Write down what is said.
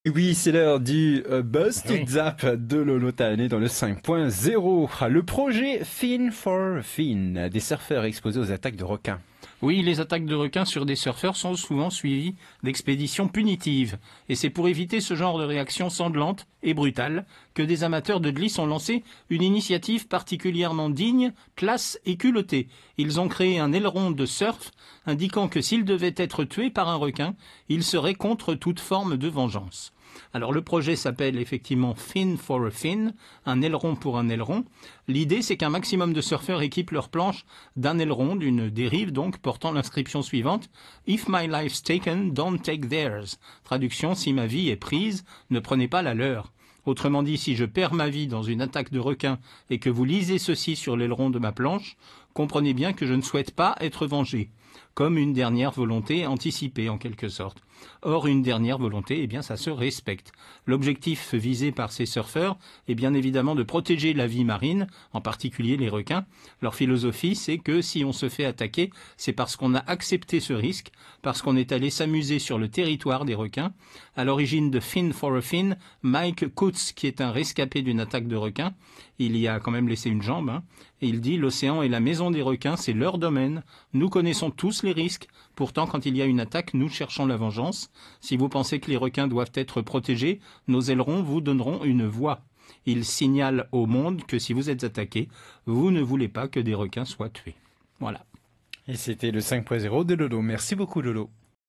Et oui, c'est l'heure du Oui. Busted Zap de Lolo Tané dans le 5.0. Le projet Fin for Fin, des surfeurs exposés aux attaques de requins. Oui, les attaques de requins sur des surfeurs sont souvent suivies d'expéditions punitives. Et c'est pour éviter ce genre de réaction sanglante et brutale que des amateurs de glisse ont lancé une initiative particulièrement digne, classe et culottée. Ils ont créé un aileron de surf indiquant que s'ils devaient être tués par un requin, ils seraient contre toute forme de vengeance. Alors le projet s'appelle effectivement Fin for a Fin, un aileron pour un aileron. L'idée c'est qu'un maximum de surfeurs équipent leur planche d'un aileron, d'une dérive donc, portant l'inscription suivante: If my life's taken, don't take theirs. Traduction: si ma vie est prise, ne prenez pas la leur. Autrement dit, si je perds ma vie dans une attaque de requin et que vous lisez ceci sur l'aileron de ma planche, comprenez bien que je ne souhaite pas être vengé. Comme une dernière volonté anticipée en quelque sorte. Or, une dernière volonté, eh bien, ça se respecte. L'objectif visé par ces surfeurs est bien évidemment de protéger la vie marine, en particulier les requins. Leur philosophie, c'est que si on se fait attaquer, c'est parce qu'on a accepté ce risque, parce qu'on est allé s'amuser sur le territoire des requins. À l'origine de Fin for a Fin, Mike Coates, qui est un rescapé d'une attaque de requins, il y a quand même laissé une jambe, et il dit: l'océan est la maison des requins, c'est leur domaine. Nous connaissons tous les risques. Pourtant, quand il y a une attaque, nous cherchons la vengeance. Si vous pensez que les requins doivent être protégés, nos ailerons vous donneront une voix. Ils signalent au monde que si vous êtes attaqué, vous ne voulez pas que des requins soient tués. Voilà. Et c'était le 5.0 de Lolo. Merci beaucoup Lolo.